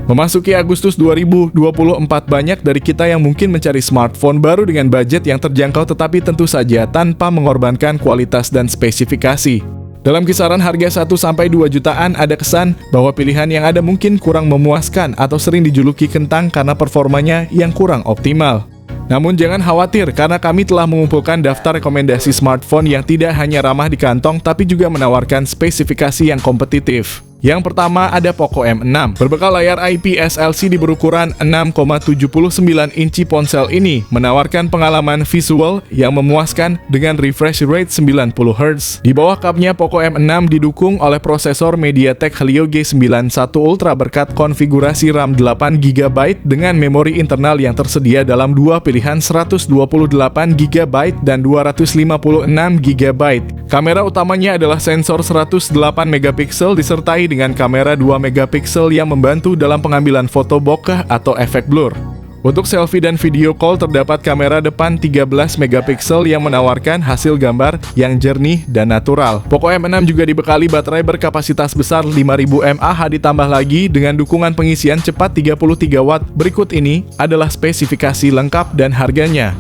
Memasuki Agustus 2024, banyak dari kita yang mungkin mencari smartphone baru dengan budget yang terjangkau, tetapi tentu saja tanpa mengorbankan kualitas dan spesifikasi. Dalam kisaran harga 1-2 jutaan, ada kesan bahwa pilihan yang ada mungkin kurang memuaskan atau sering dijuluki kentang karena performanya yang kurang optimal. Namun jangan khawatir, karena kami telah mengumpulkan daftar rekomendasi smartphone yang tidak hanya ramah di kantong tapi juga menawarkan spesifikasi yang kompetitif. Yang pertama ada Poco M6. Berbekal layar IPS LCD berukuran 6,79 inci, ponsel ini menawarkan pengalaman visual yang memuaskan dengan refresh rate 90 Hz. Di bawah kapnya, Poco M6 didukung oleh prosesor MediaTek Helio G91 Ultra berkat konfigurasi RAM 8GB dengan memori internal yang tersedia dalam dua pilihan 128GB dan 256GB. Kamera utamanya adalah sensor 108MP disertai dengan kamera 2MP yang membantu dalam pengambilan foto bokeh atau efek blur. Untuk selfie dan video call terdapat kamera depan 13MP yang menawarkan hasil gambar yang jernih dan natural. Poco M6 juga dibekali baterai berkapasitas besar 5000 mAh, ditambah lagi dengan dukungan pengisian cepat 33W. Berikut ini adalah spesifikasi lengkap dan harganya.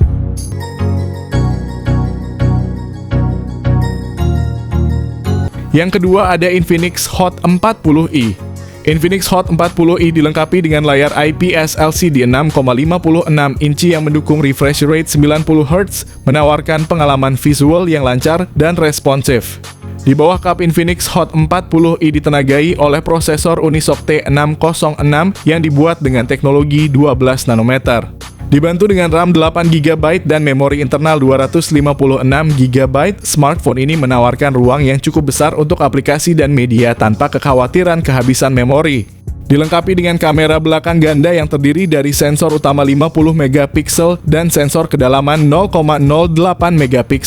Yang kedua ada Infinix Hot 40i. Infinix Hot 40i dilengkapi dengan layar IPS LCD 6,56 inci yang mendukung refresh rate 90 Hz, menawarkan pengalaman visual yang lancar dan responsif. Di bawah kap, Infinix Hot 40i ditenagai oleh prosesor Unisoc T606 yang dibuat dengan teknologi 12 nanometer. Dibantu dengan RAM 8GB dan memori internal 256GB, smartphone ini menawarkan ruang yang cukup besar untuk aplikasi dan media tanpa kekhawatiran kehabisan memori. Dilengkapi dengan kamera belakang ganda yang terdiri dari sensor utama 50MP dan sensor kedalaman 0,08MP.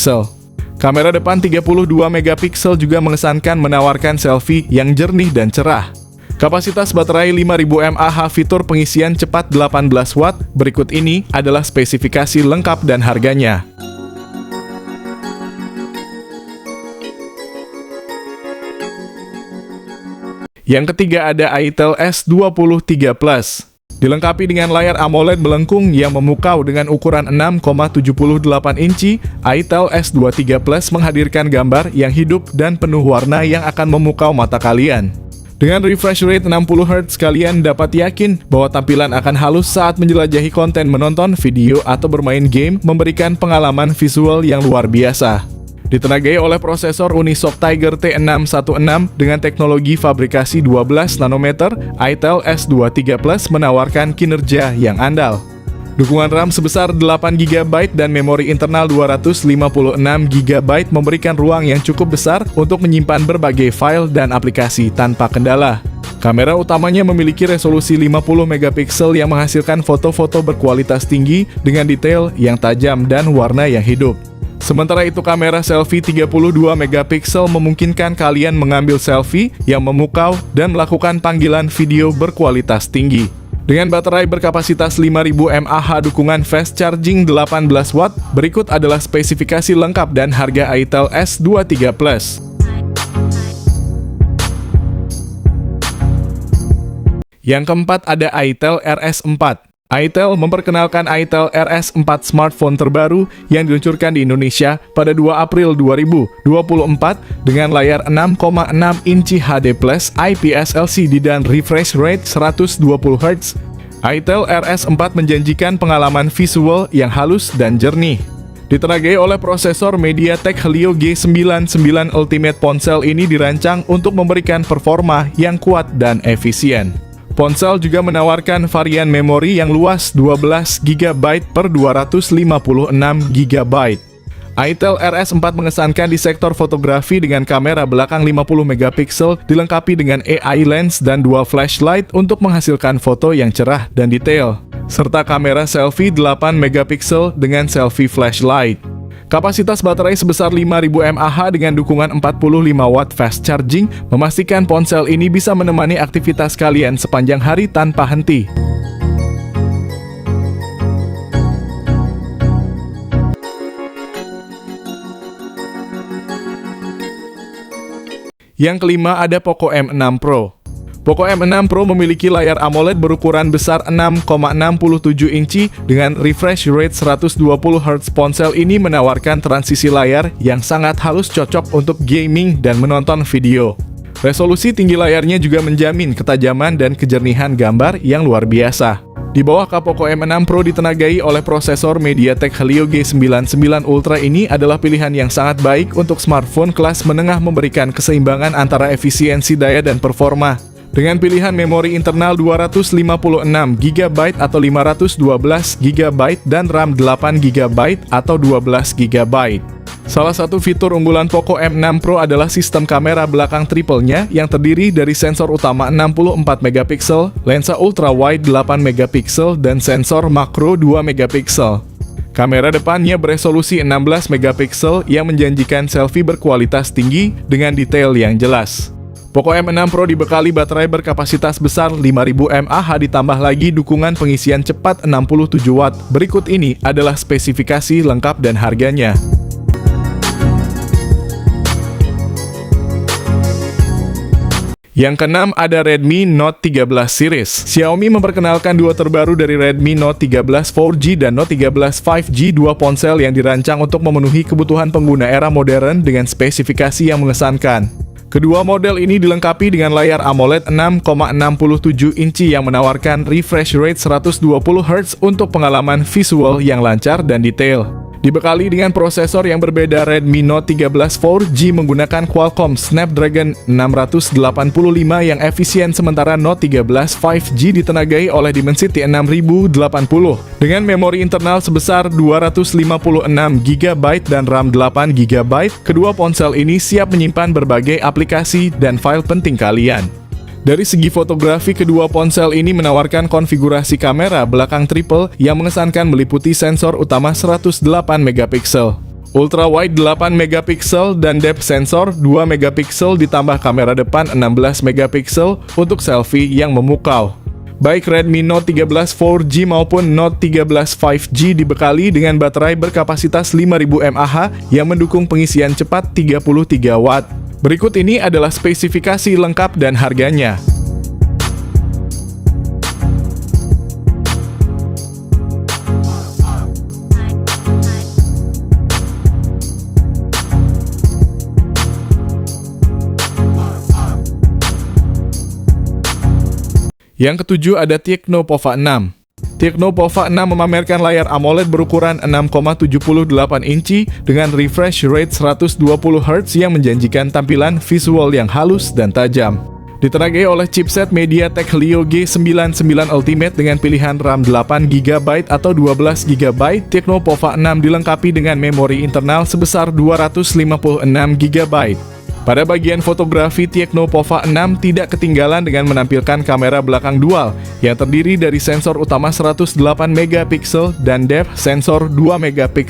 Kamera depan 32MP juga mengesankan, menawarkan selfie yang jernih dan cerah. Kapasitas baterai 5000 mAh, fitur pengisian cepat 18W. Berikut ini adalah spesifikasi lengkap dan harganya. Yang ketiga ada Itel S23 Plus. Dilengkapi dengan layar AMOLED melengkung yang memukau dengan ukuran 6,78 inci, Itel S23 Plus menghadirkan gambar yang hidup dan penuh warna yang akan memukau mata kalian. Dengan refresh rate 60 Hz, kalian dapat yakin bahwa tampilan akan halus saat menjelajahi konten, menonton video, atau bermain game, memberikan pengalaman visual yang luar biasa. Ditenagai oleh prosesor Unisoc Tiger T616 dengan teknologi fabrikasi 12 nanometer, Itel S23 Plus menawarkan kinerja yang andal. Dukungan RAM sebesar 8GB dan memori internal 256GB memberikan ruang yang cukup besar untuk menyimpan berbagai file dan aplikasi tanpa kendala. Kamera utamanya memiliki resolusi 50MP yang menghasilkan foto-foto berkualitas tinggi dengan detail yang tajam dan warna yang hidup. Sementara itu, kamera selfie 32MP memungkinkan kalian mengambil selfie yang memukau dan melakukan panggilan video berkualitas tinggi. Dengan baterai berkapasitas 5000 mAh, dukungan fast charging 18W, berikut adalah spesifikasi lengkap dan harga Itel S23 Plus. Yang keempat ada Itel RS4. Itel memperkenalkan Itel RS4, smartphone terbaru yang diluncurkan di Indonesia pada 2 April 2024 dengan layar 6,6 inci HD Plus, IPS LCD dan refresh rate 120 Hz. Itel RS4 menjanjikan pengalaman visual yang halus dan jernih. Ditenagai oleh prosesor MediaTek Helio G91 Ultimate, ponsel ini dirancang untuk memberikan performa yang kuat dan efisien. Ponsel juga menawarkan varian memori yang luas 12GB per 256GB. Itel RS4 mengesankan di sektor fotografi dengan kamera belakang 50MP dilengkapi dengan AI lens dan dual flashlight untuk menghasilkan foto yang cerah dan detail, serta kamera selfie 8MP dengan selfie flashlight. Kapasitas baterai sebesar 5000 mAh dengan dukungan 45W fast charging memastikan ponsel ini bisa menemani aktivitas kalian sepanjang hari tanpa henti. Yang kelima ada Poco M6 Pro. Poco M6 Pro memiliki layar AMOLED berukuran besar 6,67 inci dengan refresh rate 120 Hz. Ponsel ini menawarkan transisi layar yang sangat halus, cocok untuk gaming dan menonton video. Resolusi tinggi layarnya juga menjamin ketajaman dan kejernihan gambar yang luar biasa. Di bawah kap Poco M6 Pro ditenagai oleh prosesor MediaTek Helio G99 Ultra. Ini adalah pilihan yang sangat baik untuk smartphone kelas menengah, memberikan keseimbangan antara efisiensi daya dan performa. Dengan pilihan memori internal 256GB atau 512GB dan RAM 8GB atau 12GB. Salah satu fitur unggulan Poco M6 Pro adalah sistem kamera belakang triple-nya yang terdiri dari sensor utama 64MP, lensa ultra-wide 8MP, dan sensor makro 2MP. Kamera depannya beresolusi 16MP yang menjanjikan selfie berkualitas tinggi dengan detail yang jelas. Poco M6 Pro dibekali baterai berkapasitas besar 5000 mAh ditambah lagi dukungan pengisian cepat 67 Watt. Berikut ini adalah spesifikasi lengkap dan harganya. Yang keenam ada Redmi Note 13 series. Xiaomi memperkenalkan duo terbaru dari Redmi Note 13 4G dan Note 13 5G, dua ponsel yang dirancang untuk memenuhi kebutuhan pengguna era modern dengan spesifikasi yang mengesankan. Kedua model ini dilengkapi dengan layar AMOLED 6,67 inci yang menawarkan refresh rate 120 Hz untuk pengalaman visual yang lancar dan detail. Dibekali dengan prosesor yang berbeda, Redmi Note 13 4G menggunakan Qualcomm Snapdragon 685 yang efisien, sementara Note 13 5G ditenagai oleh Dimensity 6080 dengan memori internal sebesar 256GB dan RAM 8GB. Kedua ponsel ini siap menyimpan berbagai aplikasi dan file penting kalian. Dari segi fotografi, kedua ponsel ini menawarkan konfigurasi kamera belakang triple yang mengesankan, meliputi sensor utama 108MP, ultra wide 8MP, dan depth sensor 2MP ditambah kamera depan 16MP untuk selfie yang memukau. Baik Redmi Note 13 4G maupun Note 13 5G dibekali dengan baterai berkapasitas 5000 mAh yang mendukung pengisian cepat 33 Watt. Berikut ini adalah spesifikasi lengkap dan harganya. Yang ketujuh ada Tecno Pova 6. Tecno Pova 6 memamerkan layar AMOLED berukuran 6,78 inci dengan refresh rate 120 Hz yang menjanjikan tampilan visual yang halus dan tajam. Ditenagai oleh chipset MediaTek Helio G99 Ultimate dengan pilihan RAM 8GB atau 12GB, Tecno Pova 6 dilengkapi dengan memori internal sebesar 256GB. Pada bagian fotografi, Tecno Pova 6 tidak ketinggalan dengan menampilkan kamera belakang dual yang terdiri dari sensor utama 108MP dan depth sensor 2MP.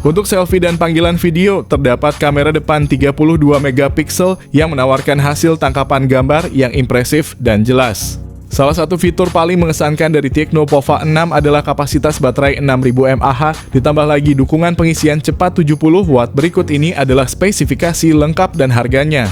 Untuk selfie dan panggilan video, terdapat kamera depan 32MP yang menawarkan hasil tangkapan gambar yang impresif dan jelas. Salah satu fitur paling mengesankan dari Tecno Pova 6 adalah kapasitas baterai 6000 mAh, ditambah lagi dukungan pengisian cepat 70 Watt. Berikut ini adalah spesifikasi lengkap dan harganya.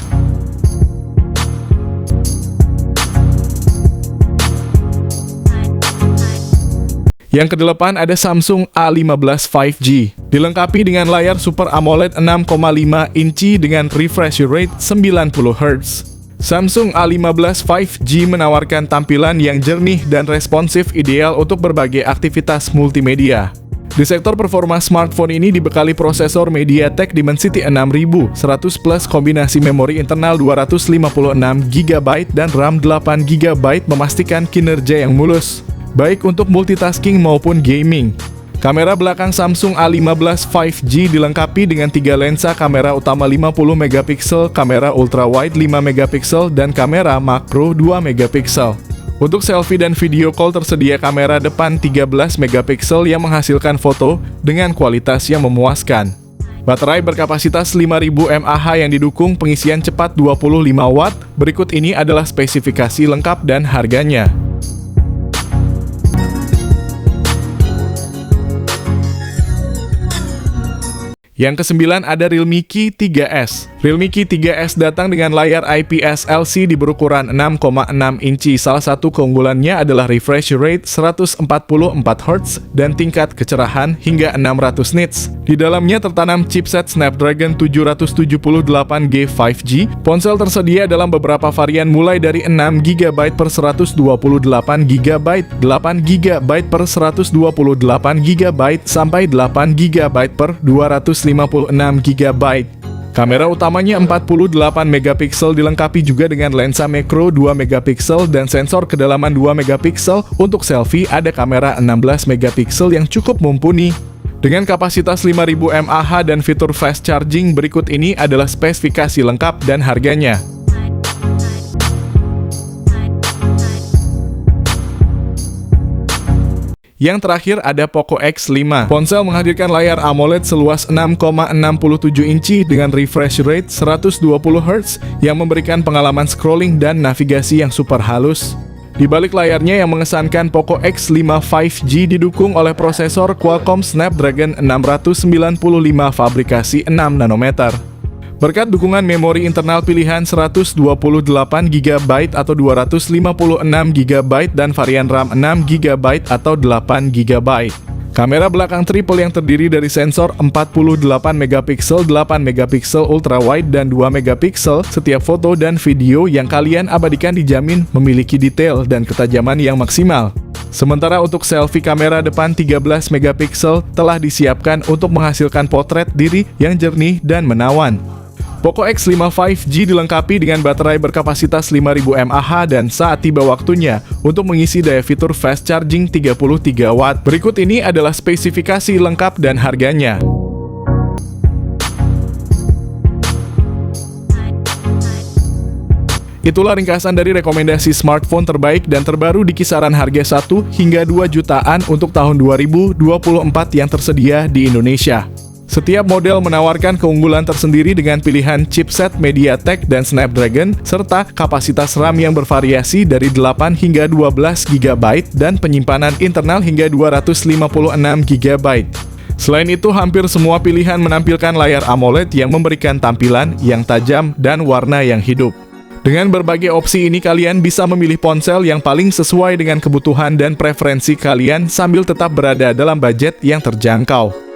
Yang kedelapan ada Samsung A15 5G. Dilengkapi dengan layar Super AMOLED 6,5 inci dengan refresh rate 90 Hz. Samsung A15 5G menawarkan tampilan yang jernih dan responsif, ideal untuk berbagai aktivitas multimedia. Di sektor performa, smartphone ini dibekali prosesor MediaTek Dimensity 6100 plus kombinasi memori internal 256GB dan RAM 8GB memastikan kinerja yang mulus, baik untuk multitasking maupun gaming. Kamera belakang Samsung A15 5G dilengkapi dengan 3 lensa kamera utama 50MP, kamera ultra-wide 5MP, dan kamera makro 2MP. Untuk selfie dan video call tersedia kamera depan 13MP yang menghasilkan foto dengan kualitas yang memuaskan. Baterai berkapasitas 5000 mAh yang didukung pengisian cepat 25 Watt. Berikut ini adalah spesifikasi lengkap dan harganya. Yang kesembilan ada Realme Key 3S. Realme Key 3S datang dengan layar IPS LCD berukuran 6,6 inci. Salah satu keunggulannya adalah refresh rate 144 Hz dan tingkat kecerahan hingga 600 nits. Di dalamnya tertanam chipset Snapdragon 778G 5G. Ponsel tersedia dalam beberapa varian mulai dari 6GB per 128GB, 8GB per 128GB, sampai 8GB per 256GB. Kamera utamanya 48 megapiksel dilengkapi juga dengan lensa makro 2 megapiksel dan sensor kedalaman 2 megapiksel. Untuk selfie ada kamera 16 megapiksel yang cukup mumpuni. Dengan kapasitas 5000 mAh dan fitur fast charging, berikut ini adalah spesifikasi lengkap dan harganya. Yang terakhir ada Poco X5. Ponsel menghadirkan layar AMOLED seluas 6,67 inci dengan refresh rate 120 Hz yang memberikan pengalaman scrolling dan navigasi yang super halus. Di balik layarnya yang mengesankan, Poco X5 5G didukung oleh prosesor Qualcomm Snapdragon 695 fabrikasi 6 nanometer. Berkat dukungan memori internal pilihan 128GB atau 256GB dan varian RAM 6GB atau 8GB. Kamera belakang triple yang terdiri dari sensor 48 megapiksel, 8 megapiksel ultrawide dan 2 megapiksel. Setiap foto dan video yang kalian abadikan dijamin memiliki detail dan ketajaman yang maksimal. Sementara untuk selfie, kamera depan 13 megapiksel telah disiapkan untuk menghasilkan potret diri yang jernih dan menawan. Poco X5 5G dilengkapi dengan baterai berkapasitas 5000 mAh dan saat tiba waktunya untuk mengisi daya fitur fast charging 33 watt. Berikut ini adalah spesifikasi lengkap dan harganya. Itulah ringkasan dari rekomendasi smartphone terbaik dan terbaru di kisaran harga 1 hingga 2 jutaan untuk tahun 2024 yang tersedia di Indonesia. Setiap model menawarkan keunggulan tersendiri dengan pilihan chipset MediaTek dan Snapdragon, serta kapasitas RAM yang bervariasi dari 8 hingga 12GB dan penyimpanan internal hingga 256GB. Selain itu, hampir semua pilihan menampilkan layar AMOLED yang memberikan tampilan yang tajam dan warna yang hidup. Dengan berbagai opsi ini, kalian bisa memilih ponsel yang paling sesuai dengan kebutuhan dan preferensi kalian sambil tetap berada dalam budget yang terjangkau.